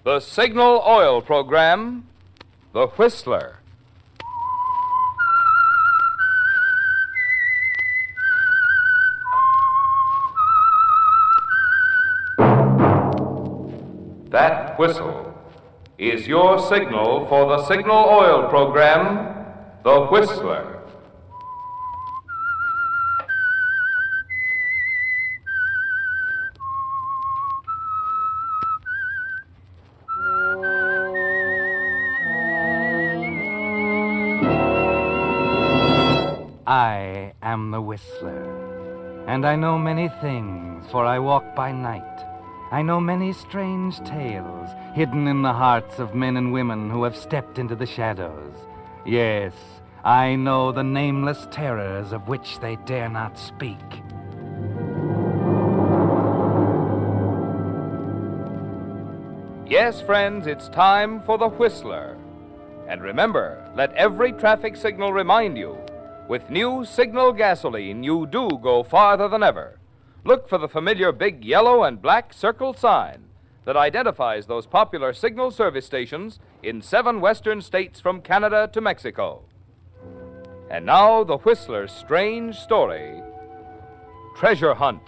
The Signal Oil Program, The Whistler. That whistle is your signal for the Signal Oil Program, The Whistler. I am the Whistler, and I know many things, for I walk by night. I know many strange tales hidden in the hearts of men and women who have stepped into the shadows. Yes, I know the nameless terrors of which they dare not speak. Yes, friends, it's time for The Whistler. And remember, let every traffic signal remind you, with new Signal gasoline, you do go farther than ever. Look for the familiar big yellow and black circle sign that identifies those popular Signal service stations in 7 western states from Canada to Mexico. And now, the Whistler's strange story, Treasure Hunt.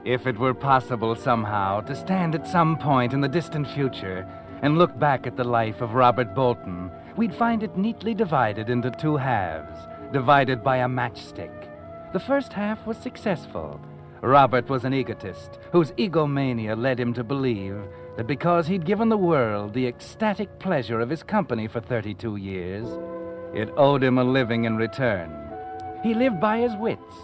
If it were possible somehow to stand at some point in the distant future and look back at the life of Robert Bolton, we'd find it neatly divided into 2 halves, divided by a matchstick. The first half was successful. Robert was an egotist whose egomania led him to believe that because he'd given the world the ecstatic pleasure of his company for 32 years, it owed him a living in return. He lived by his wits.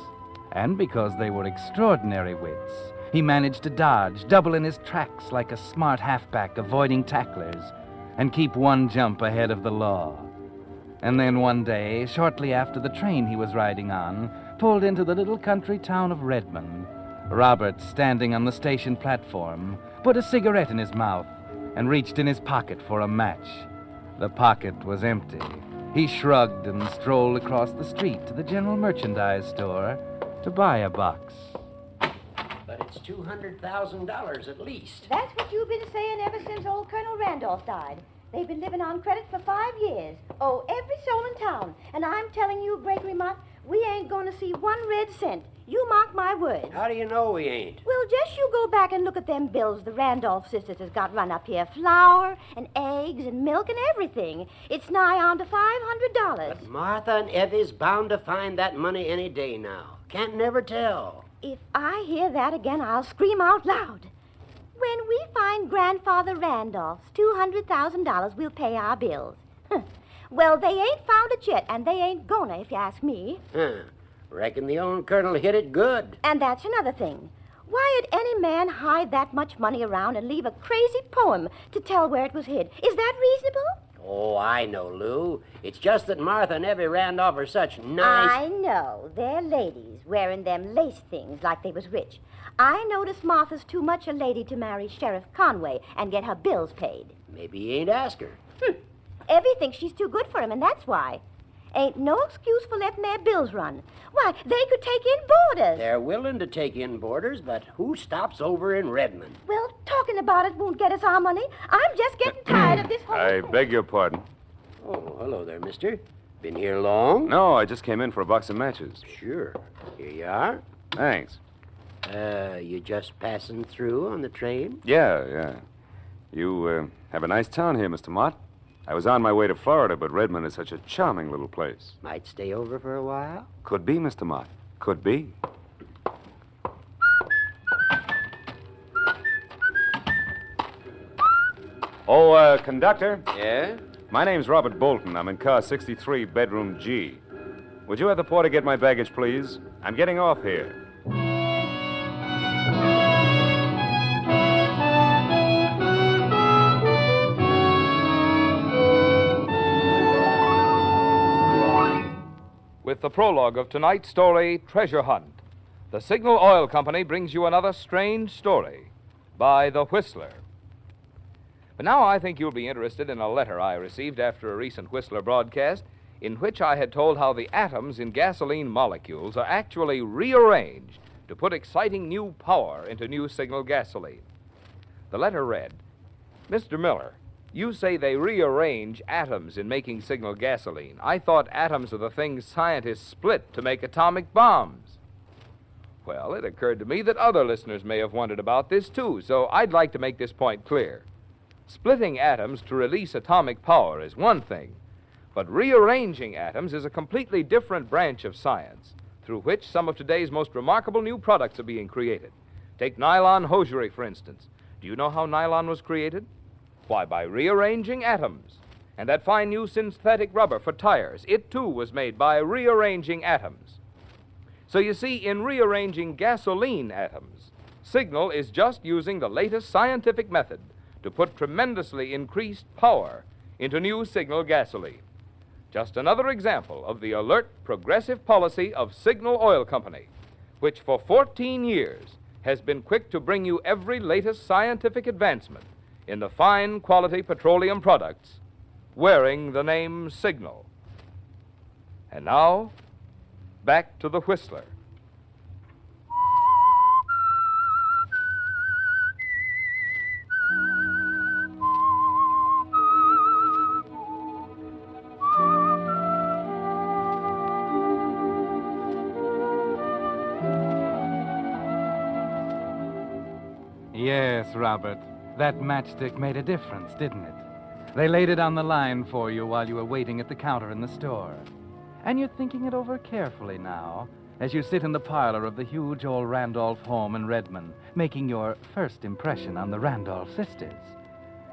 And because they were extraordinary wits, he managed to dodge, double in his tracks like a smart halfback avoiding tacklers, and keep 1 jump ahead of the law. And then one day, shortly after the train he was riding on pulled into the little country town of Redmond, Robert, standing on the station platform, put a cigarette in his mouth and reached in his pocket for a match. The pocket was empty. He shrugged and strolled across the street to the general merchandise store to buy a box. But it's $200,000 at least. That's what you've been saying ever since old Colonel Randolph died. They've been living on credit for 5 years. Oh, every soul in town. And I'm telling you, Gregory Mott, we ain't going to see 1 red cent. You mark my words. How do you know we ain't? Well, just you go back and look at them bills the Randolph sisters has got run up here. Flour and eggs and milk and everything. It's nigh on to $500. But Martha and Evie's bound to find that money any day now. Can't never tell. If I hear that again, I'll scream out loud. When we find Grandfather Randolph's $200,000, we'll pay our bills. Well, they ain't found it yet, and they ain't gonna, if you ask me. Reckon the old colonel hit it good. And that's another thing. Why'd any man hide that much money around and leave a crazy poem to tell where it was hid? Is that reasonable? Oh, I know, Lou. It's just that Martha and Evie Randolph are such nice... I know. They're ladies, wearing them lace things like they was rich. I notice Martha's too much a lady to marry Sheriff Conway and get her bills paid. Maybe he ain't asked her. Evie thinks she's too good for him, and that's why. Ain't no excuse for letting their bills run. Why, they could take in boarders. They're willing to take in boarders, but who stops over in Redmond? Well, talking about it won't get us our money. I'm just getting tired of this whole... I beg your pardon. Oh, hello there, mister. Been here long? No, I just came in for a box of matches. Sure. Here you are. Thanks. You just passing through on the train? Yeah. You have a nice town here, Mr. Mott. I was on my way to Florida, but Redmond is such a charming little place. Might stay over for a while? Could be, Mr. Mott. Could be. Oh, conductor? Yeah? My name's Robert Bolton. I'm in car 63, bedroom G. Would you have the porter get my baggage, please? I'm getting off here. With the prologue of tonight's story, Treasure Hunt, the Signal Oil Company brings you another strange story by The Whistler. But now I think you'll be interested in a letter I received after a recent Whistler broadcast in which I had told how the atoms in gasoline molecules are actually rearranged to put exciting new power into new signal gasoline. The letter read, Mr. Miller, you say they rearrange atoms in making signal gasoline. I thought atoms are the things scientists split to make atomic bombs. Well, it occurred to me that other listeners may have wondered about this, too, so I'd like to make this point clear. Splitting atoms to release atomic power is one thing, but rearranging atoms is a completely different branch of science, through which some of today's most remarkable new products are being created. Take nylon hosiery, for instance. Do you know how nylon was created? Why, by rearranging atoms. And that fine new synthetic rubber for tires, it too was made by rearranging atoms. So you see, in rearranging gasoline atoms, Signal is just using the latest scientific method to put tremendously increased power into new Signal gasoline. Just another example of the alert, progressive policy of Signal Oil Company, which for 14 years has been quick to bring you every latest scientific advancement in the fine quality petroleum products wearing the name Signal. And now, back to the Whistler. Yes, Robert. That matchstick made a difference, didn't it? They laid it on the line for you while you were waiting at the counter in the store. And you're thinking it over carefully now as you sit in the parlor of the huge old Randolph home in Redmond, making your first impression on the Randolph sisters.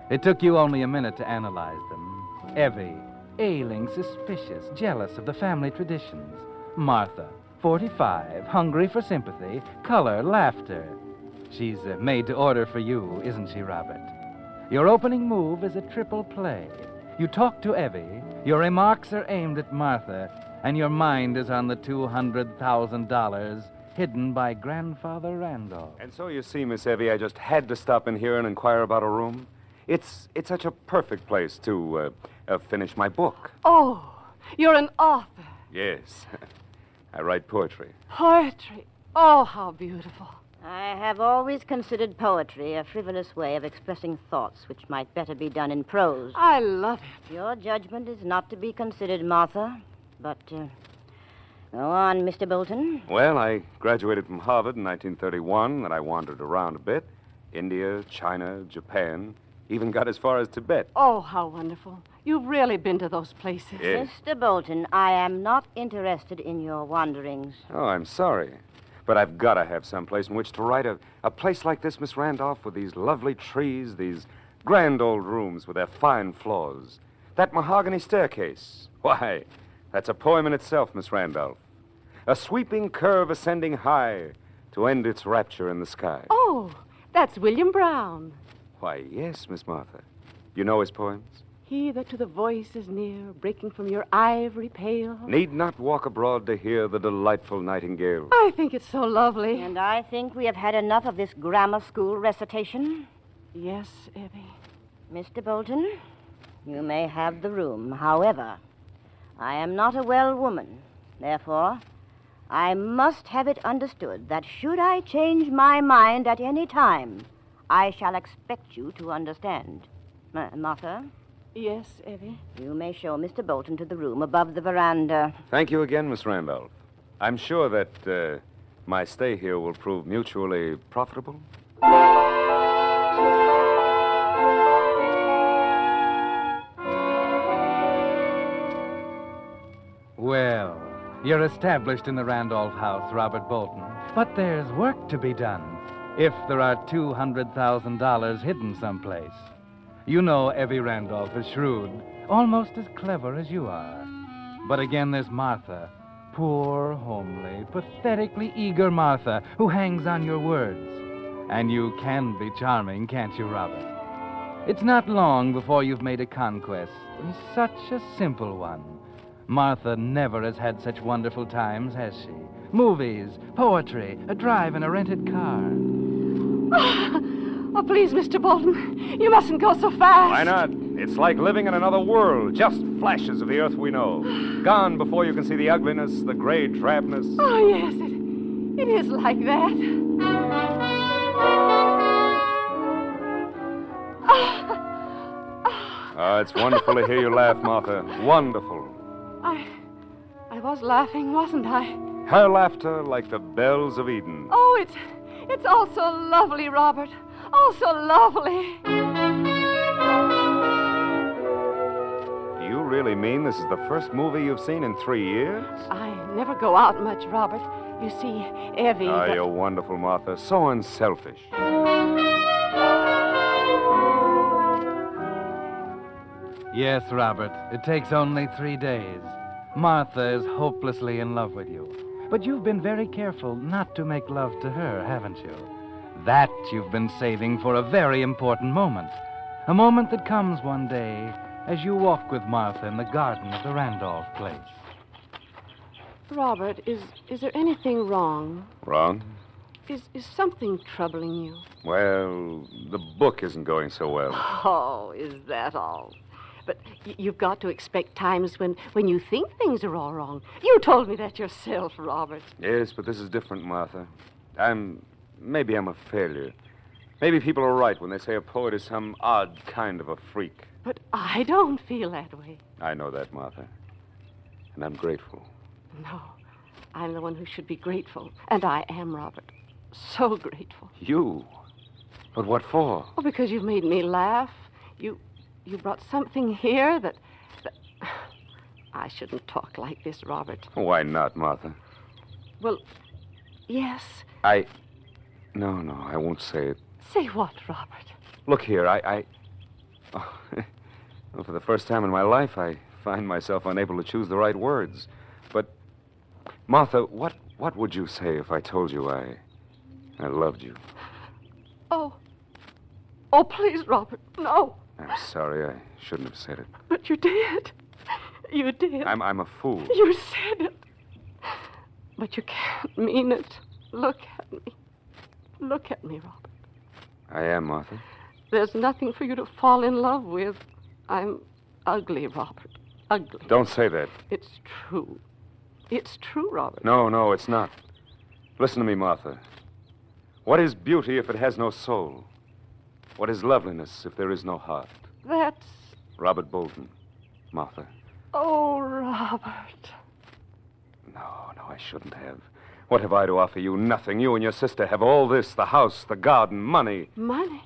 It took you only a minute to analyze them. Evie, ailing, suspicious, jealous of the family traditions. Martha, 45, hungry for sympathy, color, laughter. She's made to order for you, isn't she, Robert? Your opening move is a triple play. You talk to Evie, your remarks are aimed at Martha, and your mind is on the $200,000 hidden by Grandfather Randolph. And so you see, Miss Evie, I just had to stop in here and inquire about a room. It's such a perfect place to finish my book. Oh, you're an author. Yes. I write poetry. Poetry. Oh, how beautiful. I have always considered poetry a frivolous way of expressing thoughts which might better be done in prose. I love it. Your judgment is not to be considered, Martha. But, go on, Mr. Bolton. Well, I graduated from Harvard in 1931, and I wandered around a bit. India, China, Japan, even got as far as Tibet. Oh, how wonderful. You've really been to those places. Yes. Mr. Bolton, I am not interested in your wanderings. Oh, I'm sorry. But I've got to have some place in which to write. A place like this, Miss Randolph, with these lovely trees, these grand old rooms with their fine floors. That mahogany staircase. Why, that's a poem in itself, Miss Randolph. A sweeping curve ascending high to end its rapture in the sky. Oh, that's William Brown. Why, yes, Miss Martha. You know his poems? He that to the voice is near, breaking from your ivory pale. Need not walk abroad to hear the delightful nightingale. I think it's so lovely. And I think we have had enough of this grammar school recitation. Yes, Evie. Mr. Bolton, you may have the room. However, I am not a well woman. Therefore, I must have it understood that should I change my mind at any time, I shall expect you to understand. Martha? Yes, Evie. You may show Mr. Bolton to the room above the veranda. Thank you again, Miss Randolph. I'm sure that my stay here will prove mutually profitable. Well, you're established in the Randolph house, Robert Bolton. But there's work to be done if there are $200,000 hidden someplace. You know Evie Randolph is shrewd, almost as clever as you are. But again, there's Martha, poor, homely, pathetically eager Martha, who hangs on your words. And you can be charming, can't you, Robert? It's not long before you've made a conquest, and such a simple one. Martha never has had such wonderful times, has she? Movies, poetry, a drive in a rented car. Oh, please, Mr. Bolton, you mustn't go so fast. Why not? It's like living in another world, just flashes of the earth we know. Gone before you can see the ugliness, the gray drabness. Oh, yes, it is like that. Oh, it's wonderful to hear you laugh, Martha. Wonderful. I was laughing, wasn't I? Her laughter like the bells of Eden. Oh, it's all so lovely, Robert. Oh, so lovely. You really mean this is the first movie you've seen in 3 years? I never go out much, Robert. You see, Evie... Oh, you're wonderful, Martha. So unselfish. Yes, Robert, it takes only 3 days. Martha is hopelessly in love with you. But you've been very careful not to make love to her, haven't you? That you've been saving for a very important moment. A moment that comes one day as you walk with Martha in the garden of the Randolph place. Robert, is there anything wrong? Wrong? Is something troubling you? Well, the book isn't going so well. Oh, is that all? But you've got to expect times when you think things are all wrong. You told me that yourself, Robert. Yes, but this is different, Martha. Maybe I'm a failure. Maybe people are right when they say a poet is some odd kind of a freak. But I don't feel that way. I know that, Martha. And I'm grateful. No, I'm the one who should be grateful. And I am, Robert. So grateful. You? But what for? Oh, because you've made me laugh. You brought something here that... I shouldn't talk like this, Robert. Why not, Martha? Well, yes. No, I won't say it. Say what, Robert? Look here, well, for the first time in my life, I find myself unable to choose the right words. But, Martha, what would you say if I told you I loved you? Oh, please, Robert, no. I'm sorry, I shouldn't have said it. But you did. You did. I'm a fool. You said it. But you can't mean it. Look at me. Look at me, Robert. I am, Martha. There's nothing for you to fall in love with. I'm ugly, Robert. Ugly. Don't say that. It's true. It's true, Robert. No, it's not. Listen to me, Martha. What is beauty if it has no soul? What is loveliness if there is no heart? That's... Robert Bolton. Martha. Oh, Robert. No, I shouldn't have. What have I to offer you? Nothing. You and your sister have all this, the house, the garden, money. Money?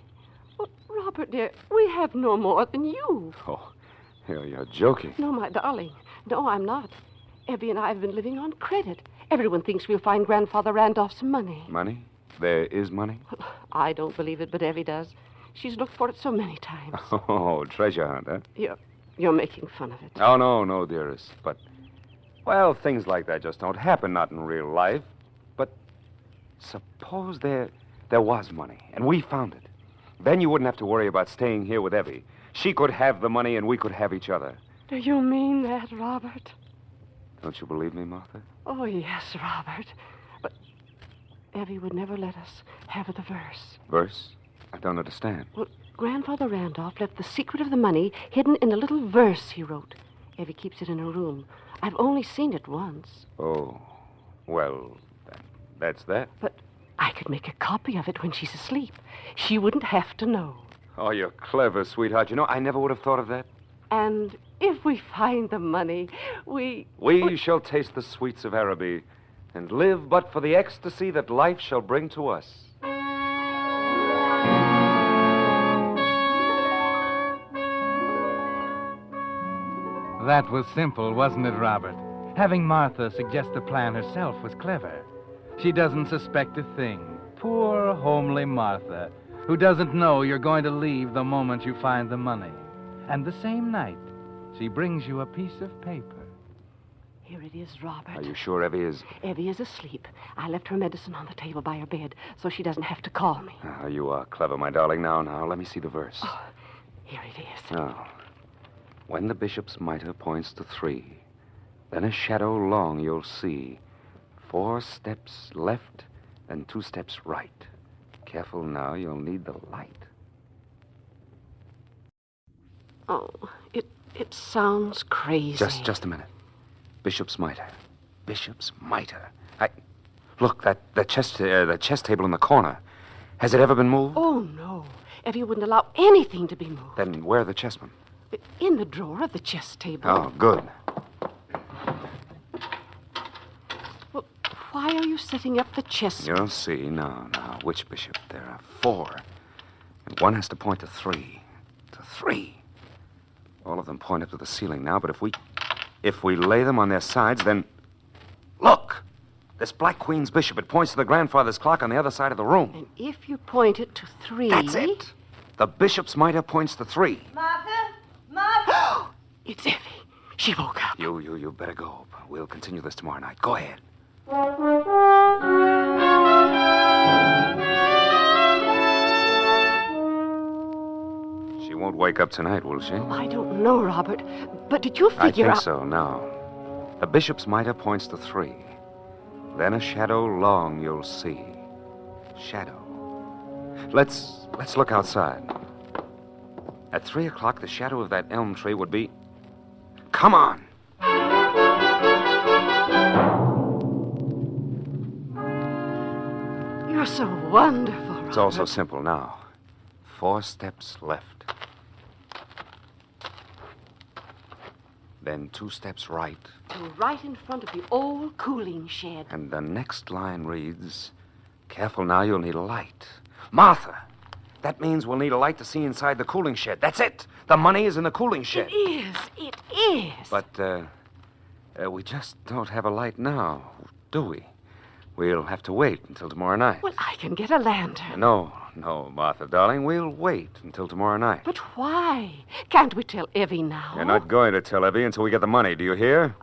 Well, Robert, dear, we have no more than you. Oh, you're joking. No, my darling. No, I'm not. Evie and I have been living on credit. Everyone thinks we'll find Grandfather Randolph some money. Money? There is money? Well, I don't believe it, but Evie does. She's looked for it so many times. Oh, treasure hunt, huh? You're making fun of it. Oh, no, dearest. But, well, things like that just don't happen, not in real life. But suppose there was money, and we found it. Then you wouldn't have to worry about staying here with Evie. She could have the money, and we could have each other. Do you mean that, Robert? Don't you believe me, Martha? Oh, yes, Robert. But Evie would never let us have the verse. Verse? I don't understand. Well, Grandfather Randolph left the secret of the money hidden in a little verse he wrote. Evie keeps it in her room. I've only seen it once. Oh, well, that's that. But I could make a copy of it when she's asleep. She wouldn't have to know. Oh, you're clever, sweetheart. You know, I never would have thought of that. And if we find the money, we shall taste the sweets of Araby and live but for the ecstasy that life shall bring to us. That was simple, wasn't it, Robert? Having Martha suggest the plan herself was clever. She doesn't suspect a thing. Poor, homely Martha, who doesn't know you're going to leave the moment you find the money. And the same night, she brings you a piece of paper. Here it is, Robert. Are you sure Evie is... Evie is asleep. I left her medicine on the table by her bed, so she doesn't have to call me. Oh, you are clever, my darling. Now, let me see the verse. Oh, here it is. Oh. When the bishop's mitre points to 3, then a shadow long you'll see. 4 steps left and 2 steps right. Careful now, you'll need the light. Oh, it sounds crazy. Just a minute. Bishop's mitre. Bishop's mitre. Look, the chess table in the corner. Has it ever been moved? Oh, no. Effie wouldn't allow anything to be moved. Then where are the chessmen? In the drawer of the chess table. Oh, good. Well, why are you setting up the chess? You'll see. Now, which bishop? There are 4. And one has to point to 3. To 3. All of them point up to the ceiling now, but if we lay them on their sides, then... Look! This Black Queen's bishop, it points to the grandfather's clock on the other side of the room. And if you point it to 3... That's it. The bishop's mitre points to 3. Martha? It's Effie. She woke up. You better go. We'll continue this tomorrow night. Go ahead. She won't wake up tonight, will she? I don't know, Robert. But did you figure I think so, now. The bishop's mitre points to 3. Then a shadow long you'll see. Shadow. Let's look outside. At 3 o'clock, the shadow of that elm tree would be... Come on! You're so wonderful, Robert. It's all so simple now. 4 steps left. Then 2 steps right. And right in front of the old cooling shed. And the next line reads, careful now, you'll need a light. Martha, that means we'll need a light to see inside the cooling shed. That's it. The money is in the cooling shed. It is. But, we just don't have a light now, do we? We'll have to wait until tomorrow night. Well, I can get a lantern. No, Martha, darling. We'll wait until tomorrow night. But why? Can't we tell Evie now? You're not going to tell Evie until we get the money, do you hear?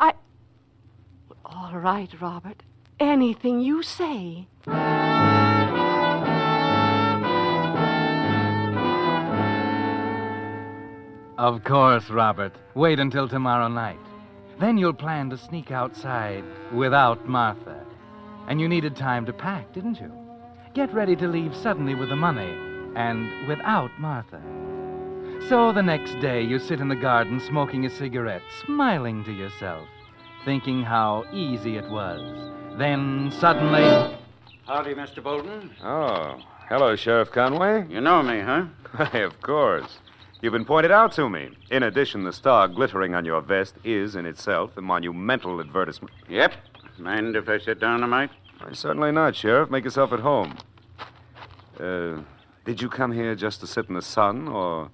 All right, Robert. Anything you say. Of course, Robert. Wait until tomorrow night. Then you'll plan to sneak outside without Martha. And you needed time to pack, didn't you? Get ready to leave suddenly with the money and without Martha. So the next day you sit in the garden smoking a cigarette, smiling to yourself, thinking how easy it was. Then suddenly... Howdy, Mr. Bolton. Oh, hello, Sheriff Conway. You know me, huh? Why, of course. You've been pointed out to me. In addition, the star glittering on your vest is, in itself, a monumental advertisement. Yep. Mind if I sit down a mite? Why, certainly not, Sheriff. Make yourself at home. Did you come here just to sit in the sun, or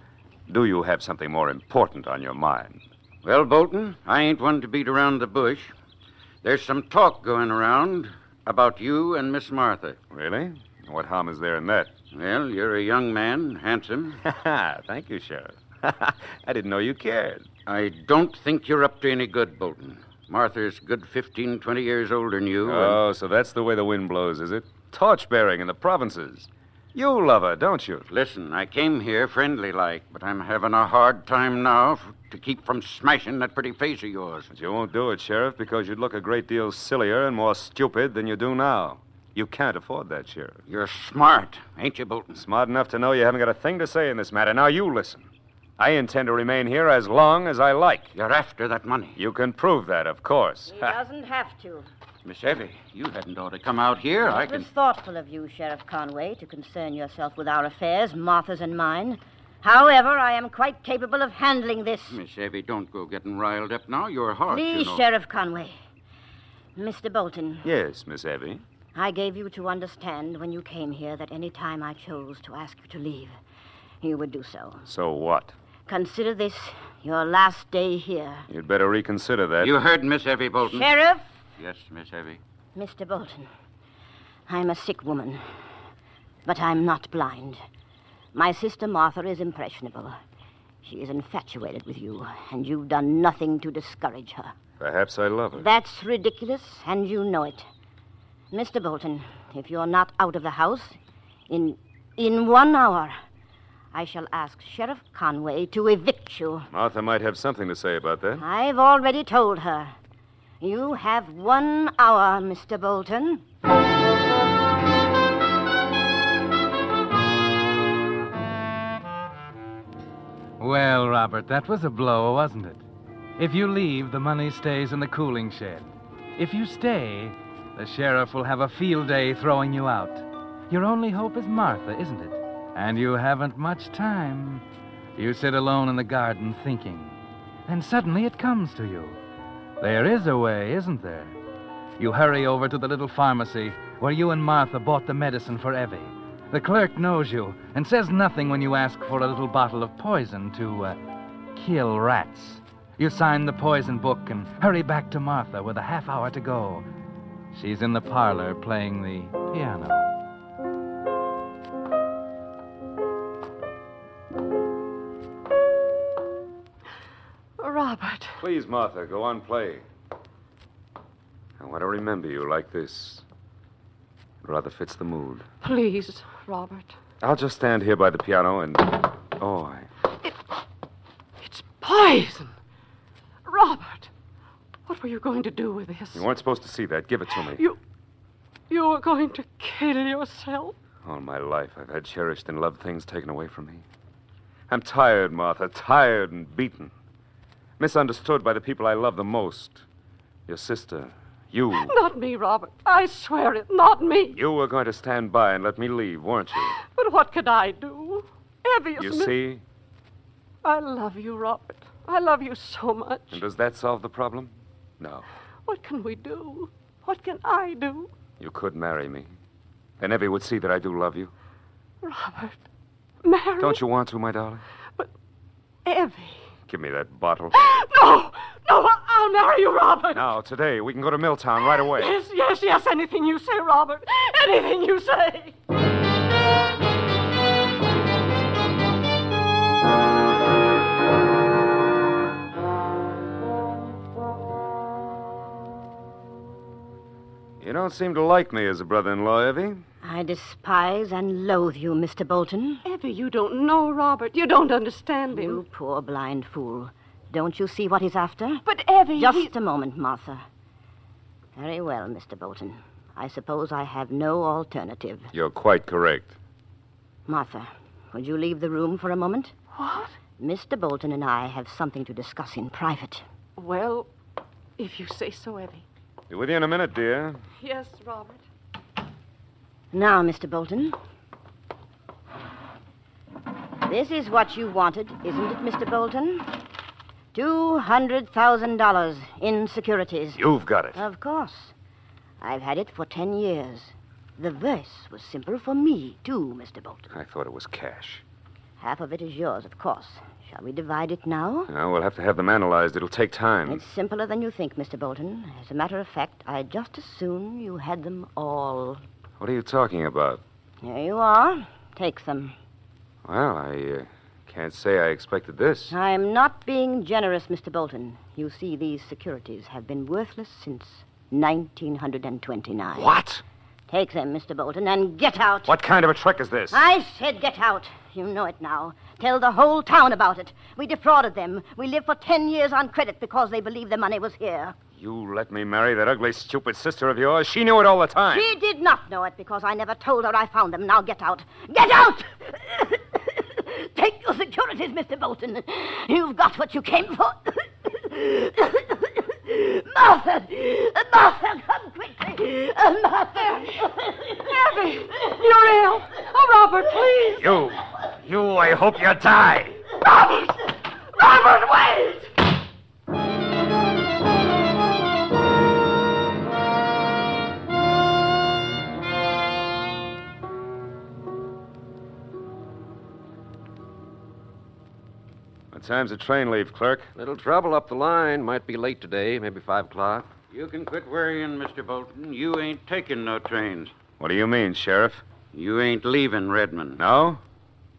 do you have something more important on your mind? Well, Bolton, I ain't one to beat around the bush. There's some talk going around about you and Miss Martha. Really? What harm is there in that? Well, you're a young man, handsome. Thank you, Sheriff. I didn't know you cared. I don't think you're up to any good, Bolton. Martha's good 15, 20 years older than you. Oh, so that's the way the wind blows, is it? Torch-bearing in the provinces. You love her, don't you? Listen, I came here friendly-like, but I'm having a hard time now to keep from smashing that pretty face of yours. But you won't do it, Sheriff, because you'd look a great deal sillier and more stupid than you do now. You can't afford that, Sheriff. You're smart, ain't you, Bolton? Smart enough to know you haven't got a thing to say in this matter. Now, you listen. I intend to remain here as long as I like. You're after that money. You can prove that, of course. He doesn't have to. Miss Effie, you hadn't ought to come out here. It was thoughtful of you, Sheriff Conway, to concern yourself with our affairs, Martha's and mine. However, I am quite capable of handling this. Miss Effie, don't go getting riled up now. You're hard, Please, you know. Sheriff Conway. Mr. Bolton. Yes, Miss Evie. I gave you to understand when you came here that any time I chose to ask you to leave, you would do so. So what? Consider this your last day here. You'd better reconsider that. You heard Miss Effie, Bolton. Sheriff? Yes, Miss Effie. Mr. Bolton, I'm a sick woman, but I'm not blind. My sister Martha is impressionable. She is infatuated with you, and you've done nothing to discourage her. Perhaps I love her. That's ridiculous, and you know it. Mr. Bolton, if you're not out of the house in 1 hour, I shall ask Sheriff Conway to evict you. Martha might have something to say about that. I've already told her. You have 1 hour, Mr. Bolton. Well, Robert, that was a blow, wasn't it? If you leave, the money stays in the cooling shed. If you stay, the sheriff will have a field day throwing you out. Your only hope is Martha, isn't it? And you haven't much time. You sit alone in the garden thinking. Then suddenly it comes to you. There is a way, isn't there? You hurry over to the little pharmacy where you and Martha bought the medicine for Evie. The clerk knows you and says nothing when you ask for a little bottle of poison to kill rats. You sign the poison book and hurry back to Martha with a half hour to go. She's in the parlor playing the piano. Robert. Please, Martha, go on, play. I want to remember you like this. It rather fits the mood. Please, Robert. I'll just stand here by the piano and... Oh, It's poison. Robert, what were you going to do with this? You weren't supposed to see that. Give it to me. You were going to kill yourself? All my life, I've had cherished and loved things taken away from me. I'm tired, Martha, tired and beaten. Misunderstood by the people I love the most. Your sister, you. Not me, Robert. I swear it, not me. You were going to stand by and let me leave, weren't you? But what could I do? Evie You is see? I love you, Robert. I love you so much. And does that solve the problem? No. What can we do? What can I do? You could marry me. Then Evie would see that I do love you. Robert, marry? Don't you want to, my darling? But Evie. Give me that bottle. No! No, I'll marry you, Robert. Now, today, we can go to Milltown right away. Yes. Anything you say, Robert. Anything you say. You don't seem to like me as a brother-in-law, Evie. I despise and loathe you, Mr. Bolton. Evie, you don't know Robert. You don't understand him. You poor blind fool. Don't you see what he's after? But Evie... Just a moment, Martha. Very well, Mr. Bolton. I suppose I have no alternative. You're quite correct. Martha, would you leave the room for a moment? What? Mr. Bolton and I have something to discuss in private. Well, if you say so, Evie. Be with you in a minute, dear. Yes, Robert. Now, Mr. Bolton. This is what you wanted, isn't it, Mr. Bolton? $200,000 in securities. You've got it. Of course. I've had it for 10 years. The verse was simple for me, too, Mr. Bolton. I thought it was cash. Half of it is yours, of course. Shall we divide it now? Now, we'll have to have them analyzed. It'll take time. It's simpler than you think, Mr. Bolton. As a matter of fact, I'd just as soon you had them all. What are you talking about? Here you are. Take them. Well, I can't say I expected this. I'm not being generous, Mr. Bolton. You see, these securities have been worthless since 1929. What? Take them, Mr. Bolton, and get out. What kind of a trick is this? I said get out. You know it now. Tell the whole town about it. We defrauded them. We lived for 10 years on credit because they believed the money was here. You let me marry that ugly, stupid sister of yours? She knew it all the time. She did not know it because I never told her I found them. Now get out. Get out! Take your securities, Mr. Bolton. You've got what you came for. Martha! Martha, come quickly! Martha! Evie, you're ill. Oh, Robert, please. You, I hope you die. Robert! Robert, wait! What time's the train leave, clerk? Little trouble up the line. Might be late today, maybe 5 o'clock. You can quit worrying, Mr. Bolton. You ain't taking no trains. What do you mean, Sheriff? You ain't leaving Redmond. No?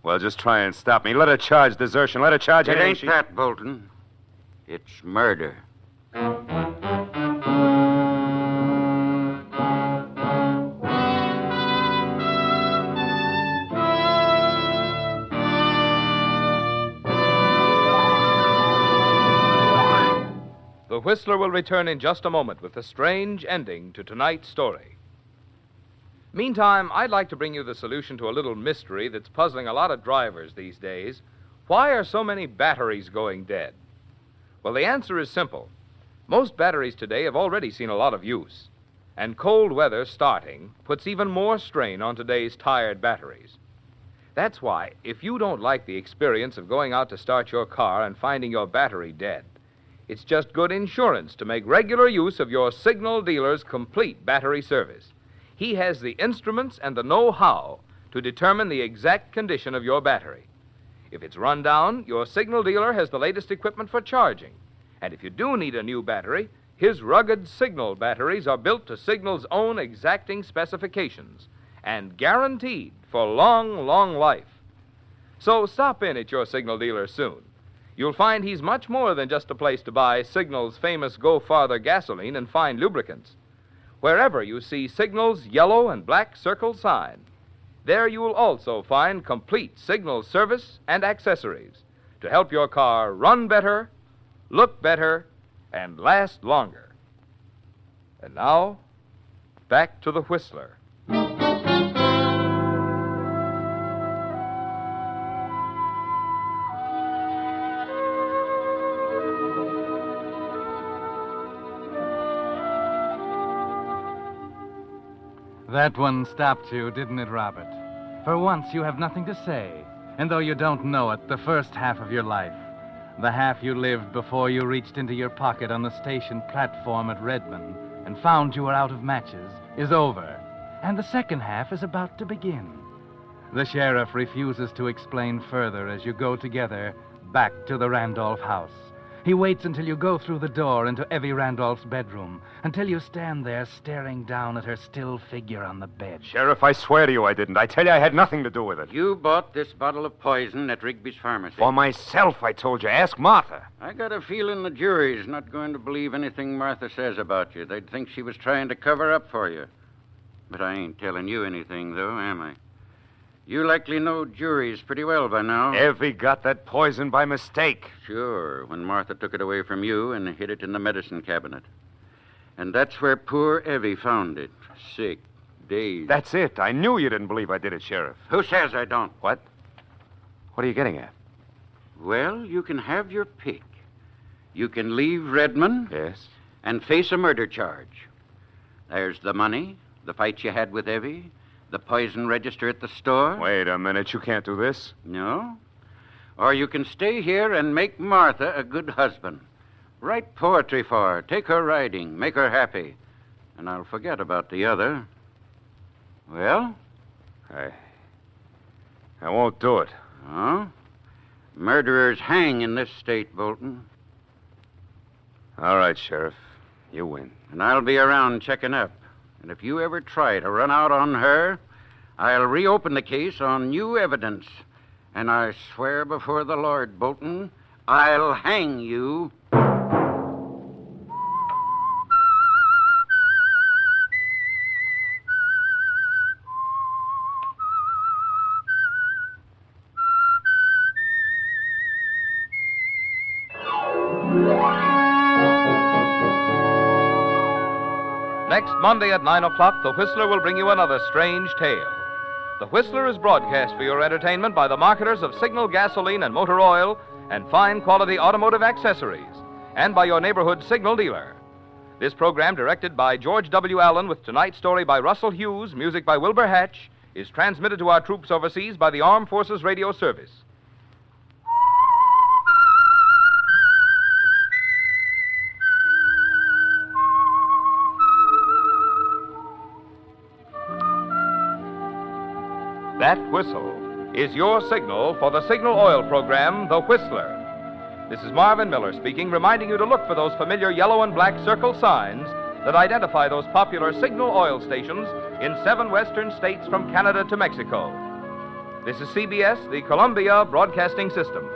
Well, just try and stop me. Let her charge desertion. Let her charge It anything ain't that, Bolton. It's murder. The Whistler will return in just a moment with a strange ending to tonight's story. Meantime, I'd like to bring you the solution to a little mystery that's puzzling a lot of drivers these days. Why are so many batteries going dead? Well, the answer is simple. Most batteries today have already seen a lot of use, and cold weather starting puts even more strain on today's tired batteries. That's why, if you don't like the experience of going out to start your car and finding your battery dead, it's just good insurance to make regular use of your Signal dealer's complete battery service. He has the instruments and the know-how to determine the exact condition of your battery. If it's run down, your Signal dealer has the latest equipment for charging. And if you do need a new battery, his rugged Signal batteries are built to Signal's own exacting specifications and guaranteed for long, long life. So stop in at your Signal dealer soon. You'll find he's much more than just a place to buy Signal's famous Go Farther gasoline and fine lubricants. Wherever you see Signal's yellow and black circle sign, there you will also find complete Signal service and accessories to help your car run better, look better, and last longer. And now, back to the Whistler. That one stopped you, didn't it, Robert? For once, you have nothing to say. And though you don't know it, the first half of your life, the half you lived before you reached into your pocket on the station platform at Redmond and found you were out of matches, is over. And the second half is about to begin. The sheriff refuses to explain further as you go together back to the Randolph house. He waits until you go through the door into Evie Randolph's bedroom, until you stand there staring down at her still figure on the bed. Sheriff, I swear to you I didn't. I tell you I had nothing to do with it. You bought this bottle of poison at Rigby's pharmacy. For myself, I told you. Ask Martha. I got a feeling the jury's not going to believe anything Martha says about you. They'd think she was trying to cover up for you. But I ain't telling you anything, though, am I? You likely know juries pretty well by now. Evie got that poison by mistake. Sure, when Martha took it away from you and hid it in the medicine cabinet. And that's where poor Evie found it. Sick, dazed. That's it. I knew you didn't believe I did it, Sheriff. Who says I don't? What? What are you getting at? Well, you can have your pick. You can leave Redmond. Yes? And face a murder charge. There's the money, the fight you had with Evie, the poison register at the store. Wait a minute. You can't do this. No? Or you can stay here and make Martha a good husband. Write poetry for her, take her riding, make her happy. And I'll forget about the other. Well? I won't do it. Oh? Murderers hang in this state, Bolton. All right, Sheriff. You win. And I'll be around checking up. And if you ever try to run out on her, I'll reopen the case on new evidence. And I swear before the Lord, Bolton, I'll hang you. Next Monday at 9 o'clock, The Whistler will bring you another strange tale. The Whistler is broadcast for your entertainment by the marketers of Signal gasoline and motor oil and fine quality automotive accessories, and by your neighborhood Signal dealer. This program, directed by George W. Allen with tonight's story by Russell Hughes, music by Wilbur Hatch, is transmitted to our troops overseas by the Armed Forces Radio Service. That whistle is your signal for the Signal Oil program, The Whistler. This is Marvin Miller speaking, reminding you to look for those familiar yellow and black circle signs that identify those popular Signal Oil stations in 7 western states from Canada to Mexico. This is CBS, the Columbia Broadcasting System.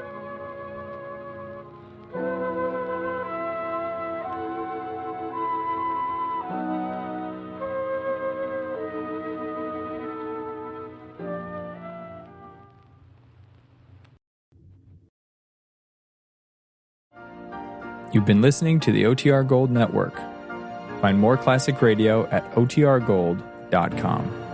You've been listening to the OTR Gold Network. Find more classic radio at otrgold.com.